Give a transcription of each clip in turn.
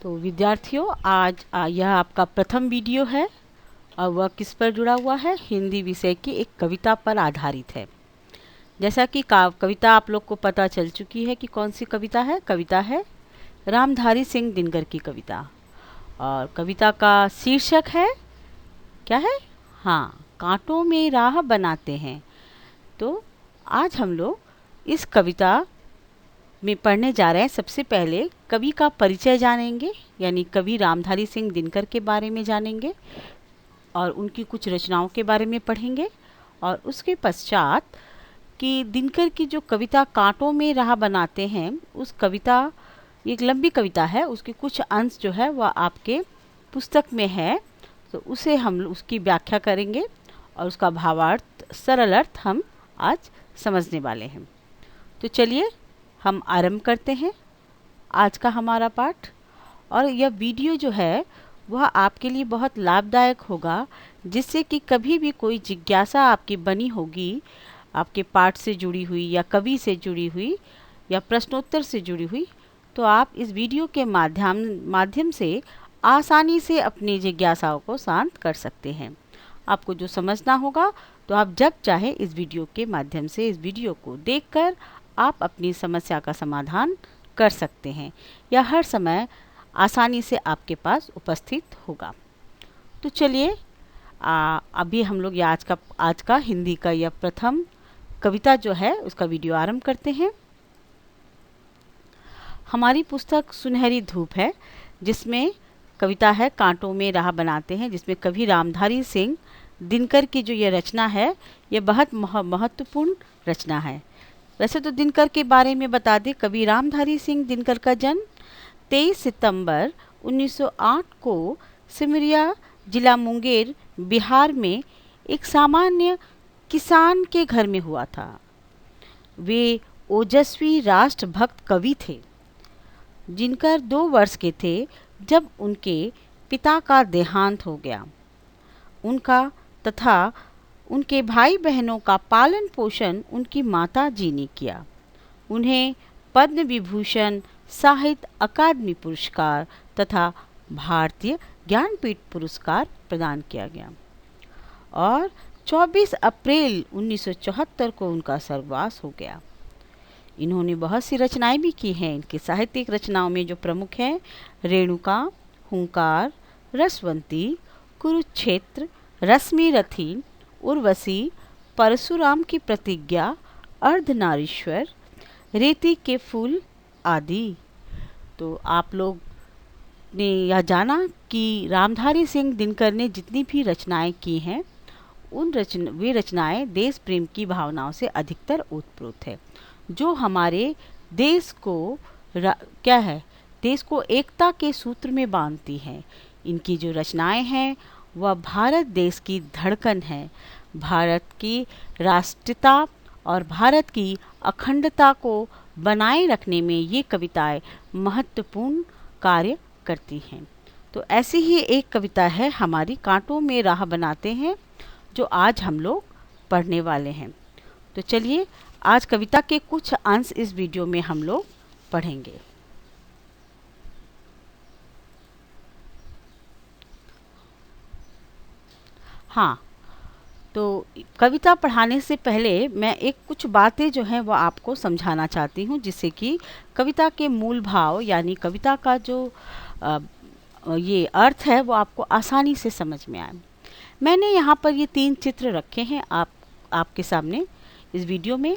तो विद्यार्थियों, आज यह आपका प्रथम वीडियो है और वह किस पर जुड़ा हुआ है? हिंदी विषय की एक कविता पर आधारित है। जैसा कि कविता आप लोग को पता चल चुकी है कि कौन सी कविता है। कविता है रामधारी सिंह दिनकर की कविता, और कविता का शीर्षक है, क्या है? हाँ, कांटों में राह बनाते हैं। तो आज हम लोग इस कविता में पढ़ने जा रहे हैं। सबसे पहले कवि का परिचय जानेंगे, यानी कवि रामधारी सिंह दिनकर के बारे में जानेंगे और उनकी कुछ रचनाओं के बारे में पढ़ेंगे। और उसके पश्चात कि दिनकर की जो कविता कांटों में राह बनाते हैं, उस कविता, एक लंबी कविता है, उसके कुछ अंश जो है वह आपके पुस्तक में है, तो उसे हम उसकी व्याख्या करेंगे और उसका भावार्थ, सरल अर्थ हम आज समझने वाले हैं। तो चलिए हम आरंभ करते हैं आज का हमारा पाठ। और यह वीडियो जो है वह आपके लिए बहुत लाभदायक होगा, जिससे कि कभी भी कोई जिज्ञासा आपकी बनी होगी आपके पाठ से जुड़ी हुई या कवि से जुड़ी हुई या प्रश्नोत्तर से जुड़ी हुई, तो आप इस वीडियो के माध्यम से आसानी से अपनी जिज्ञासाओं को शांत कर सकते हैं। आपको जो समझना होगा तो आप जब चाहे इस वीडियो के माध्यम से इस वीडियो को देखकर आप अपनी समस्या का समाधान कर सकते हैं, या हर समय आसानी से आपके पास उपस्थित होगा। तो चलिए अभी हम लोग आज का हिंदी का यह प्रथम कविता जो है उसका वीडियो आरंभ करते हैं। हमारी पुस्तक सुनहरी धूप है, जिसमें कविता है कांटों में राह बनाते हैं, जिसमें कवि रामधारी सिंह दिनकर की जो ये रचना है, ये बहुत महत्वपूर्ण रचना है। वैसे तो दिनकर के बारे में बता दें, कवि रामधारी सिंह दिनकर का जन्म 23 सितंबर 1908 को सिमरिया, जिला मुंगेर, बिहार में एक सामान्य किसान के घर में हुआ था। वे ओजस्वी राष्ट्रभक्त कवि थे, जिनकर 2 वर्ष के थे जब उनके पिता का देहांत हो गया। उनका तथा उनके भाई बहनों का पालन पोषण उनकी माता जी ने किया। उन्हें पद्म विभूषण, साहित्य अकादमी पुरस्कार तथा भारतीय ज्ञानपीठ पुरस्कार प्रदान किया गया। और 24 अप्रैल 1974 को उनका स्वर्गवास हो गया। इन्होंने बहुत सी रचनाएं भी की हैं। इनकी साहित्यिक रचनाओं में जो प्रमुख हैं, रेणुका, हुंकार, रसवंती, कुरुक्षेत्र, रश्मिरथी, उर्वशी, परशुराम की प्रतिज्ञा, अर्धनारीश्वर, रेती के फूल आदि। तो आप लोग ने यह जाना कि रामधारी सिंह दिनकर ने जितनी भी रचनाएं की हैं, वे रचनाएं देश प्रेम की भावनाओं से अधिकतर ओतप्रोत है, जो हमारे देश को देश को एकता के सूत्र में बांधती हैं। इनकी जो रचनाएं हैं वह भारत देश की धड़कन है। भारत की राष्ट्रीयता और भारत की अखंडता को बनाए रखने में ये कविताएं महत्वपूर्ण कार्य करती हैं। तो ऐसी ही एक कविता है हमारी कांटों में राह बनाते हैं, जो आज हम लोग पढ़ने वाले हैं। तो चलिए आज कविता के कुछ अंश इस वीडियो में हम लोग पढ़ेंगे। हाँ, तो कविता पढ़ाने से पहले मैं कुछ बातें जो हैं वो आपको समझाना चाहती हूँ, जिससे कि कविता के मूल भाव यानी कविता का जो ये अर्थ है वो आपको आसानी से समझ में आए। मैंने यहाँ पर ये 3 चित्र रखे हैं आपके सामने इस वीडियो में।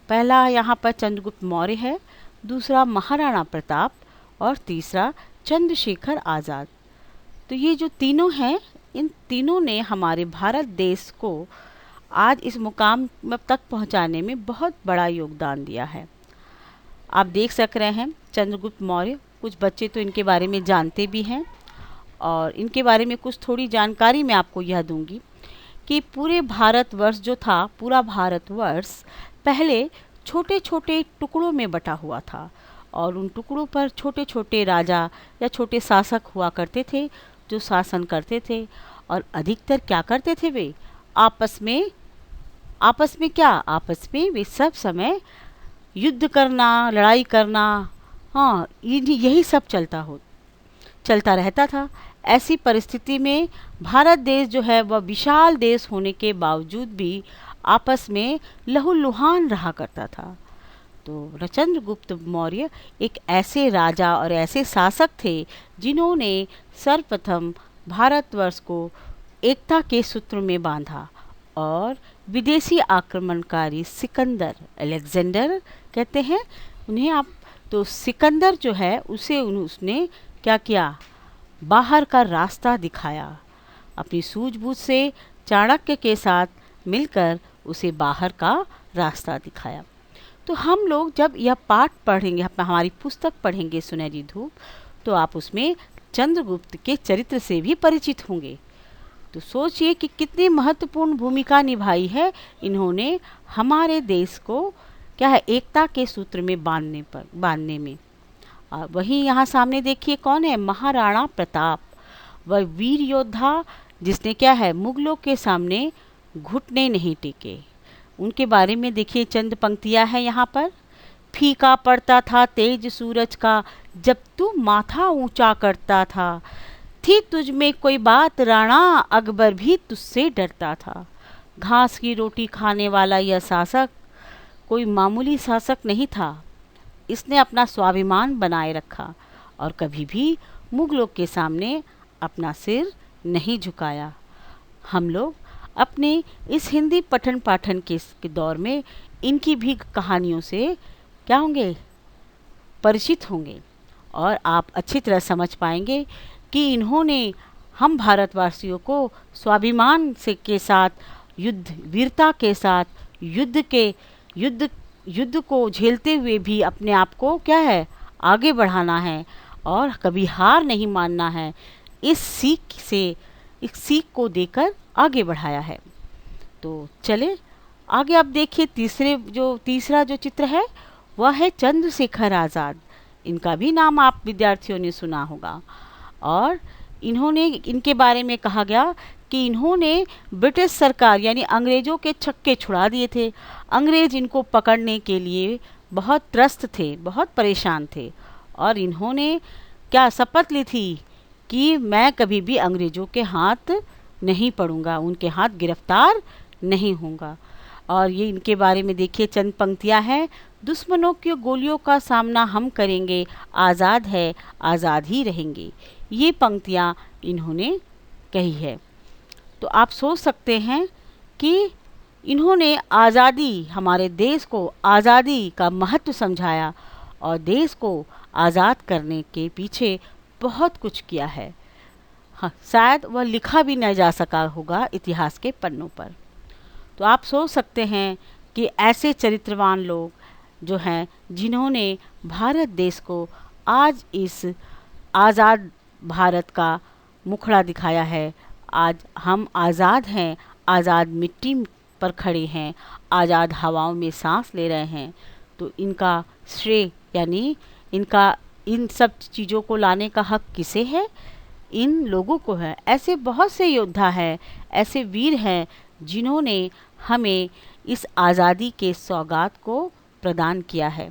पहला यहाँ पर चंद्रगुप्त मौर्य है, दूसरा महाराणा प्रताप और तीसरा चंद्रशेखर आज़ाद। तो ये जो तीनों हैं, इन तीनों ने हमारे भारत देश को आज इस मुकाम तक पहुंचाने में बहुत बड़ा योगदान दिया है। आप देख सक रहे हैं चंद्रगुप्त मौर्य, कुछ बच्चे तो इनके बारे में जानते भी हैं, और इनके बारे में कुछ थोड़ी जानकारी मैं आपको यह दूंगी कि पूरे भारतवर्ष जो था, पूरा भारतवर्ष पहले छोटे छोटे टुकड़ों में बटा हुआ था, और उन टुकड़ों पर छोटे छोटे राजा या छोटे शासक हुआ करते थे जो शासन करते थे। और अधिकतर क्या करते थे, वे आपस में वे सब समय युद्ध करना, लड़ाई करना, हाँ, यही सब चलता हो। चलता रहता था। ऐसी परिस्थिति में भारत देश जो है वह विशाल देश होने के बावजूद भी आपस में लहूलुहान रहा करता था। तो चंद्रगुप्त मौर्य एक ऐसे राजा और ऐसे शासक थे जिन्होंने सर्वप्रथम भारतवर्ष को एकता के सूत्र में बांधा और विदेशी आक्रमणकारी सिकंदर, अलेक्जेंडर कहते हैं उन्हें आप, तो सिकंदर जो है उसने क्या किया, बाहर का रास्ता दिखाया। अपनी सूझबूझ से चाणक्य के साथ मिलकर उसे बाहर का रास्ता दिखाया। तो हम लोग जब यह पाठ पढ़ेंगे, हमारी पुस्तक पढ़ेंगे सुनहरी धूप, तो आप उसमें चंद्रगुप्त के चरित्र से भी परिचित होंगे। तो सोचिए कि कितनी महत्वपूर्ण भूमिका निभाई है इन्होंने हमारे देश को क्या है, एकता के सूत्र में बांधने में। और वहीं यहाँ सामने देखिए कौन है, महाराणा प्रताप, वह वीर योद्धा जिसने क्या है, मुगलों के सामने घुटने नहीं टेके। उनके बारे में देखिए चंद पंक्तियाँ हैं यहाँ पर। फीका पड़ता था तेज सूरज का जब तू माथा ऊंचा करता था, थी तुझ में कोई बात राणा अकबर भी तुझसे डरता था। घास की रोटी खाने वाला यह शासक कोई मामूली शासक नहीं था। इसने अपना स्वाभिमान बनाए रखा और कभी भी मुगलों के सामने अपना सिर नहीं झुकाया। हम लोग अपने इस हिंदी पठन पाठन के दौर में इनकी भी कहानियों से क्या होंगे, परिचित होंगे और आप अच्छी तरह समझ पाएंगे कि इन्होंने हम भारतवासियों को स्वाभिमान से के साथ वीरता के साथ युद्ध को झेलते हुए भी अपने आप को क्या है, आगे बढ़ाना है और कभी हार नहीं मानना है। इस सीख को देकर आगे बढ़ाया है। तो चले आगे आप देखिए तीसरा जो चित्र है वह है चंद्रशेखर आज़ाद। इनका भी नाम आप विद्यार्थियों ने सुना होगा और इनके बारे में कहा गया कि इन्होंने ब्रिटिश सरकार यानी अंग्रेज़ों के छक्के छुड़ा दिए थे। अंग्रेज़ इनको पकड़ने के लिए बहुत त्रस्त थे, बहुत परेशान थे और इन्होंने क्या शपथ ली थी कि मैं कभी भी अंग्रेज़ों के हाथ नहीं पड़ूंगा, उनके हाथ गिरफ्तार नहीं होऊंगा। और ये इनके बारे में देखिए चंद पंक्तियां हैं। दुश्मनों की गोलियों का सामना हम करेंगे, आज़ाद है आज़ाद ही रहेंगे। ये पंक्तियां इन्होंने कही है। तो आप सोच सकते हैं कि इन्होंने आज़ादी, हमारे देश को आज़ादी का महत्व समझाया और देश को आज़ाद करने के पीछे बहुत कुछ किया है। हाँ, शायद वह लिखा भी न जा सका होगा इतिहास के पन्नों पर। तो आप सोच सकते हैं कि ऐसे चरित्रवान लोग जो हैं जिन्होंने भारत देश को आज इस आज़ाद भारत का मुखड़ा दिखाया है। आज हम आज़ाद हैं, आज़ाद मिट्टी पर खड़े हैं, आज़ाद हवाओं में सांस ले रहे हैं। तो इनका श्रेय यानी इन सब चीज़ों को लाने का हक किसे है? इन लोगों को है। ऐसे बहुत से योद्धा हैं, ऐसे वीर हैं जिन्होंने हमें इस आज़ादी के सौगात को प्रदान किया है।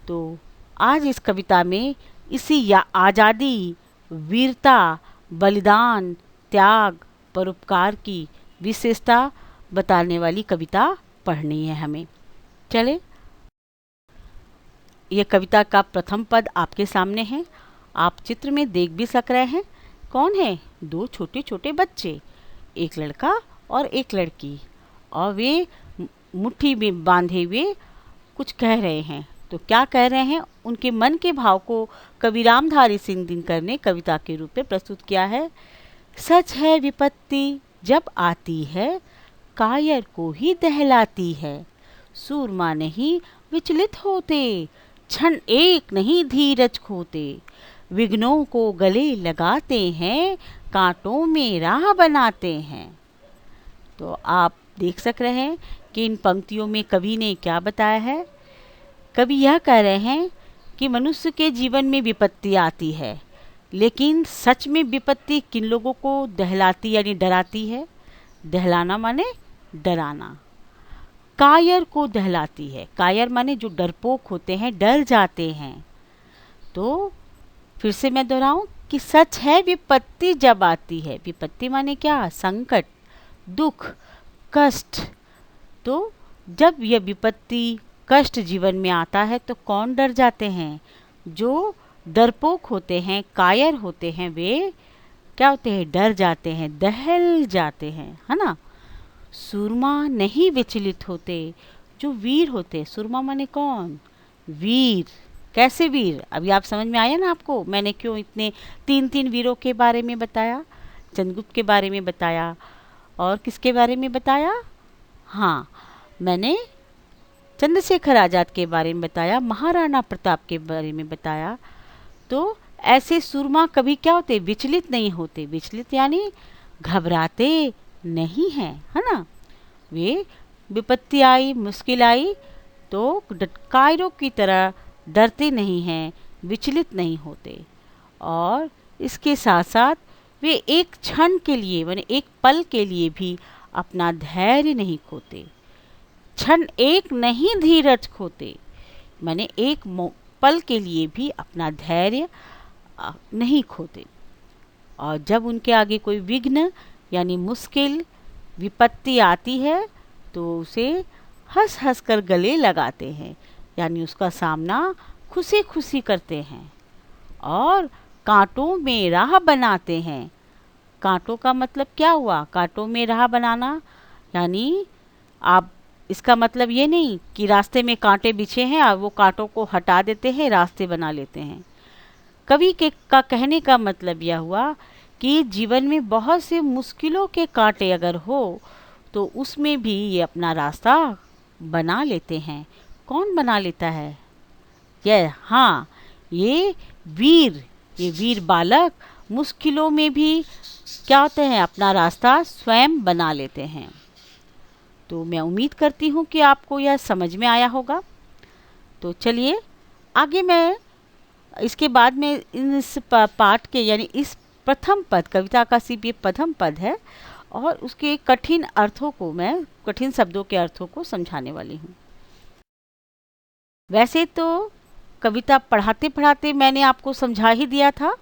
तो आज इस कविता में इसी आज़ादी, वीरता, बलिदान, त्याग, परोपकार की विशेषता बताने वाली कविता पढ़नी है हमें। चले, यह कविता का प्रथम पद आपके सामने है। आप चित्र में देख भी सक रहे हैं। कौन है? दो छोटे छोटे बच्चे, एक लड़का और एक लड़की, और वे मुट्ठी में बांधे हुए कुछ कह रहे हैं। तो क्या कह रहे हैं? उनके मन के भाव को कवि रामधारी सिंह दिनकर ने कविता के रूप में प्रस्तुत किया है। सच है विपत्ति जब आती है, कायर को ही दहलाती है। सूरमा नहीं विचलित होते, क्षण एक नहीं धीरज खोते। विघ्नों को गले लगाते हैं, कांटों में राह बनाते हैं। तो आप देख सक रहे हैं कि इन पंक्तियों में कवि ने क्या बताया है। कवि यह कह रहे हैं कि मनुष्य के जीवन में विपत्ति आती है, लेकिन सच में विपत्ति किन लोगों को दहलाती यानी डराती है? दहलाना माने डराना। कायर को दहलाती है। कायर माने जो डरपोक होते हैं, डर जाते हैं। तो फिर से मैं दोहराऊं, कि सच है विपत्ति जब आती है। विपत्ति माने क्या? संकट, दुख, कष्ट। तो जब यह विपत्ति, कष्ट जीवन में आता है तो कौन डर जाते हैं? जो डरपोक होते हैं, कायर होते हैं, वे क्या होते हैं? डर जाते हैं, दहल जाते हैं, है ना। सूरमा नहीं विचलित होते, जो वीर होते। सूरमा माने कौन? वीर। कैसे वीर? अभी आप समझ में आया ना आपको मैंने क्यों इतने 3 वीरों के बारे में बताया? चंद्रगुप्त के बारे में बताया, और किसके बारे में बताया? हाँ, मैंने चंद्रशेखर आज़ाद के बारे में बताया, महाराणा प्रताप के बारे में बताया। तो ऐसे सूरमा कभी क्या होते? विचलित नहीं होते। विचलित यानी घबराते नहीं हैं, है ना। वे विपत्ति आई, मुश्किल आई तो कायरों की तरह डरते नहीं हैं, विचलित नहीं होते। और इसके साथ साथ वे एक क्षण के लिए माने एक पल के लिए भी अपना धैर्य नहीं खोते। क्षण एक नहीं धीरज खोते, माने एक पल के लिए भी अपना धैर्य नहीं खोते। और जब उनके आगे कोई विघ्न यानी मुश्किल विपत्ति आती है तो उसे हंस हंस कर गले लगाते हैं, यानी उसका सामना खुशी खुशी करते हैं और कांटों में राह बनाते हैं। कांटों का मतलब क्या हुआ? कांटों में राह बनाना यानी आप, इसका मतलब ये नहीं कि रास्ते में कांटे बिछे हैं और वो कांटों को हटा देते हैं, रास्ते बना लेते हैं। कवि के का कहने का मतलब यह हुआ कि जीवन में बहुत से मुश्किलों के कांटे अगर हो तो उसमें भी ये अपना रास्ता बना लेते हैं। कौन बना लेता है? हाँ, ये वीर बालक मुश्किलों में भी क्या होते हैं? अपना रास्ता स्वयं बना लेते हैं। तो मैं उम्मीद करती हूँ कि आपको यह समझ में आया होगा। तो चलिए आगे मैं इसके बाद में इस पाठ के यानी इस प्रथम पद, कविता का सिर्फ ये प्रथम पद है और उसके कठिन अर्थों को, मैं कठिन शब्दों के अर्थों को समझाने वाली हूँ। वैसे तो कविता पढ़ाते पढ़ाते मैंने आपको समझा ही दिया था।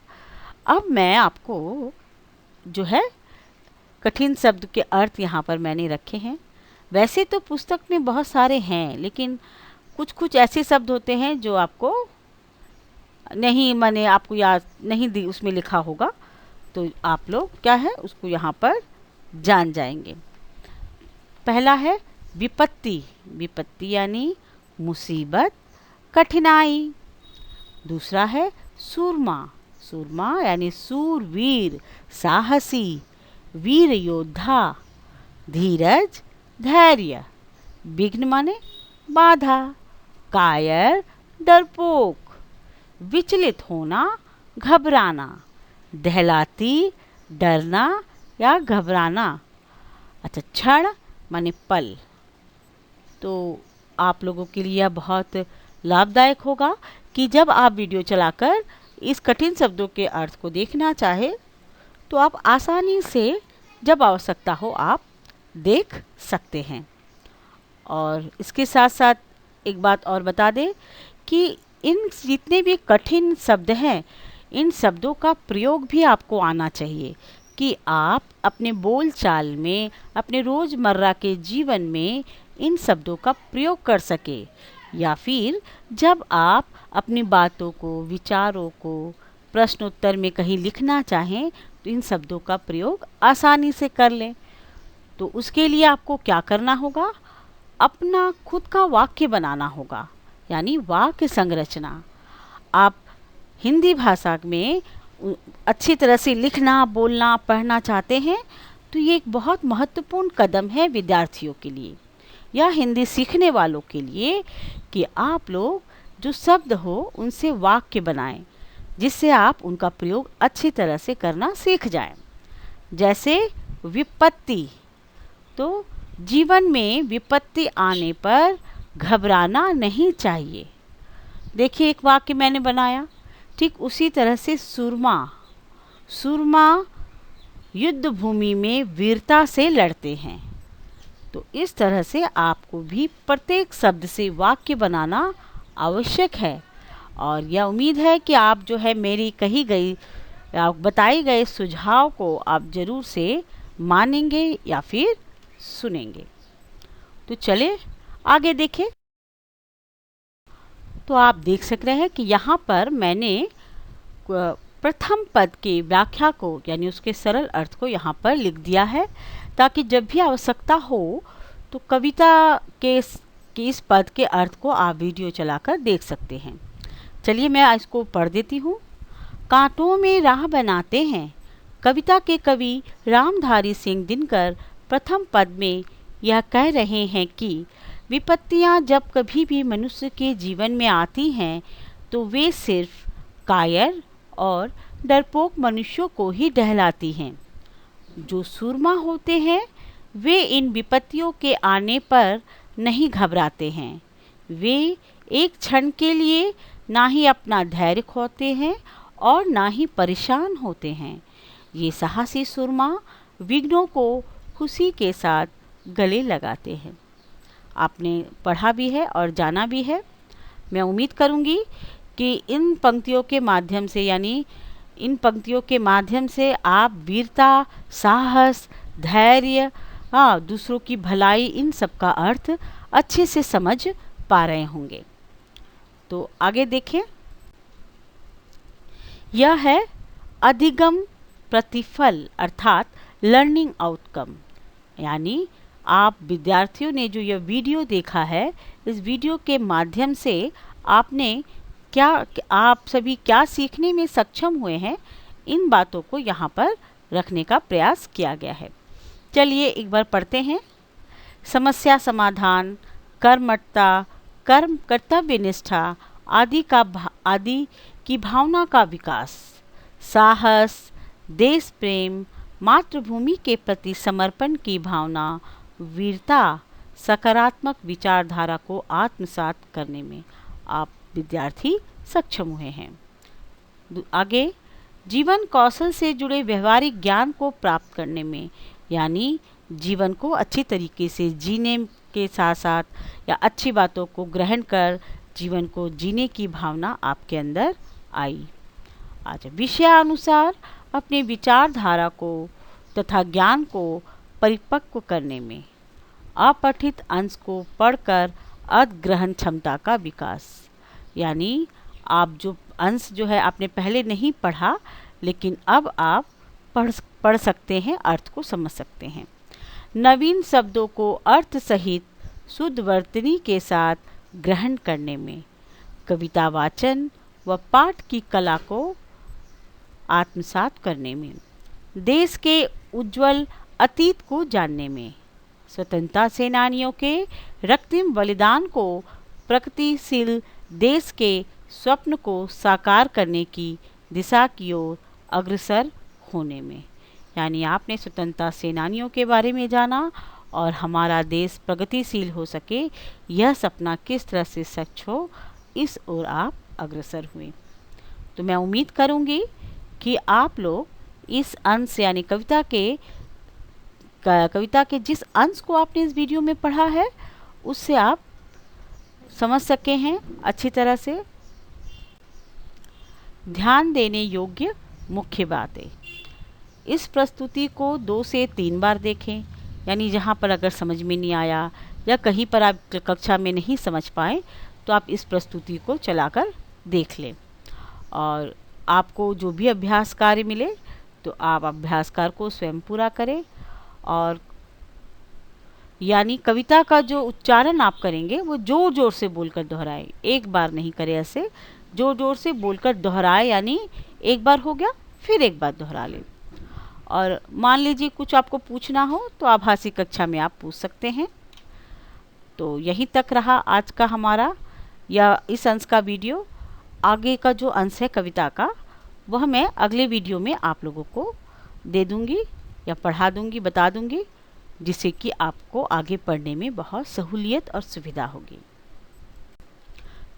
अब मैं आपको जो है कठिन शब्द के अर्थ यहाँ पर मैंने रखे हैं। वैसे तो पुस्तक में बहुत सारे हैं, लेकिन कुछ कुछ ऐसे शब्द होते हैं जो आपको नहीं, मैंने आपको याद नहीं उसमें लिखा होगा, तो आप लोग क्या है उसको यहाँ पर जान जाएंगे। पहला है विपत्ति। विपत्ति यानी मुसीबत, कठिनाई। दूसरा है सूरमा। सूरमा यानी सूरवीर, साहसी, वीर योद्धा। धीरज, धैर्य। विघ्न माने बाधा, कायर, डरपोक। विचलित होना, घबराना। दहलाती, डरना या घबराना। अच्छा, क्षण माने पल। तो आप लोगों के लिए यह बहुत लाभदायक होगा कि जब आप वीडियो चलाकर इस कठिन शब्दों के अर्थ को देखना चाहे तो आप आसानी से जब आवश्यकता हो आप देख सकते हैं। और इसके साथ साथ एक बात और बता दें कि इन जितने भी कठिन शब्द हैं, इन शब्दों का प्रयोग भी आपको आना चाहिए कि आप अपने बोलचाल में, अपने रोज़मर्रा के जीवन में इन शब्दों का प्रयोग कर सके, या फिर जब आप अपनी बातों को, विचारों को प्रश्नोत्तर में कहीं लिखना चाहें तो इन शब्दों का प्रयोग आसानी से कर लें। तो उसके लिए आपको क्या करना होगा? अपना खुद का वाक्य बनाना होगा, यानी वाक्य संरचना। आप हिंदी भाषा में अच्छी तरह से लिखना, बोलना, पढ़ना चाहते हैं तो ये एक बहुत महत्वपूर्ण कदम है विद्यार्थियों के लिए या हिंदी सीखने वालों के लिए कि आप लोग जो शब्द हो उनसे वाक्य बनाएं, जिससे आप उनका प्रयोग अच्छी तरह से करना सीख जाएं। जैसे विपत्ति, तो जीवन में विपत्ति आने पर घबराना नहीं चाहिए। देखिए एक वाक्य मैंने बनाया। ठीक उसी तरह से सूरमा। सूरमा युद्ध भूमि में वीरता से लड़ते हैं। तो इस तरह से आपको भी प्रत्येक शब्द से वाक्य बनाना आवश्यक है। और यह उम्मीद है कि आप जो है मेरी कही गई बताए गए सुझाव को आप जरूर से मानेंगे या फिर सुनेंगे। तो चले आगे देखें। तो आप देख सक रहे हैं कि यहाँ पर मैंने प्रथम पद की व्याख्या को यानी उसके सरल अर्थ को यहाँ पर लिख दिया है, ताकि जब भी आवश्यकता हो तो कविता के इस पद के अर्थ को आप वीडियो चलाकर देख सकते हैं। चलिए मैं इसको पढ़ देती हूँ। कांटों में राह बनाते हैं। कविता के कवि रामधारी सिंह दिनकर प्रथम पद में यह कह रहे हैं कि विपत्तियां जब कभी भी मनुष्य के जीवन में आती हैं तो वे सिर्फ कायर और डरपोक मनुष्यों को ही डहलाती हैं। जो सूरमा होते हैं वे इन विपत्तियों के आने पर नहीं घबराते हैं। वे एक क्षण के लिए ना ही अपना धैर्य खोते हैं और ना ही परेशान होते हैं। ये साहसी सूरमा विघ्नों को खुशी के साथ गले लगाते हैं। आपने पढ़ा भी है और जाना भी है। मैं उम्मीद करूंगी कि इन पंक्तियों के माध्यम से आप वीरता, साहस, धैर्य, दूसरों की भलाई, इन सब का अर्थ अच्छे से समझ पा रहे होंगे। तो आगे देखें। यह है अधिगम प्रतिफल अर्थात लर्निंग आउटकम, यानी आप विद्यार्थियों ने जो यह वीडियो देखा है, इस वीडियो के माध्यम से आप सभी क्या सीखने में सक्षम हुए हैं, इन बातों को यहाँ पर रखने का प्रयास किया गया है। चलिए एक बार पढ़ते हैं। समस्या समाधान, कर्मठता, कर्म कर्तव्य निष्ठा आदि की भावना का विकास, साहस, देश प्रेम, मातृभूमि के प्रति समर्पण की भावना, वीरता, सकारात्मक विचारधारा को आत्मसात करने में आप विद्यार्थी सक्षम हुए हैं। आगे, जीवन कौशल से जुड़े व्यवहारिक ज्ञान को प्राप्त करने में, यानी जीवन को अच्छी तरीके से जीने के साथ साथ या अच्छी बातों को ग्रहण कर जीवन को जीने की भावना आपके अंदर आई। आज विषयानुसार अपने विचारधारा को तथा ज्ञान को परिपक्व करने में, अपठित अंश को पढ़कर अधिग्रहण क्षमता का विकास, यानी आप जो अंश जो है आपने पहले नहीं पढ़ा, लेकिन अब आप पढ़ सकते हैं, अर्थ को समझ सकते हैं। नवीन शब्दों को अर्थ सहित शुद्ध वर्तनी के साथ ग्रहण करने में, कविता वाचन व पाठ की कला को आत्मसात करने में, देश के उज्जवल अतीत को जानने में, स्वतंत्रता सेनानियों के रक्तहीन बलिदान को प्रगतिशील देश के स्वप्न को साकार करने की दिशा की ओर अग्रसर होने में, यानी आपने स्वतंत्रता सेनानियों के बारे में जाना और हमारा देश प्रगतिशील हो सके, यह सपना किस तरह से सच हो, इस ओर आप अग्रसर हुए। तो मैं उम्मीद करूंगी कि आप लोग इस अंश यानी कविता के जिस अंश को आपने इस वीडियो में पढ़ा है उससे आप समझ सके हैं अच्छी तरह से। ध्यान देने योग्य मुख्य बातें, इस प्रस्तुति को 2 से 3 बार देखें, यानी जहाँ पर अगर समझ में नहीं आया या कहीं पर आप कक्षा में नहीं समझ पाए तो आप इस प्रस्तुति को चलाकर देख लें। और आपको जो भी अभ्यास कार्य मिले तो आप अभ्यास कार्य को स्वयं पूरा करें, और यानी कविता का जो उच्चारण आप करेंगे वो जोर जोर से बोलकर दोहराएं, एक बार नहीं करें, ऐसे जोर जोर से बोलकर दोहराएं, यानी एक बार हो गया फिर एक बार दोहरा लें। और मान लीजिए कुछ आपको पूछना हो तो आभासी कक्षा में आप पूछ सकते हैं। तो यहीं तक रहा आज का हमारा या इस अंश का वीडियो। आगे का जो अंश है कविता का वह मैं अगले वीडियो में आप लोगों को दे दूंगी या पढ़ा दूंगी, बता दूंगी, जिससे कि आपको आगे पढ़ने में बहुत सहूलियत और सुविधा होगी।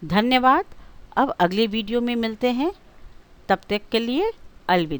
धन्यवाद। अब अगले वीडियो में मिलते हैं, तब तक के लिए अलविदा।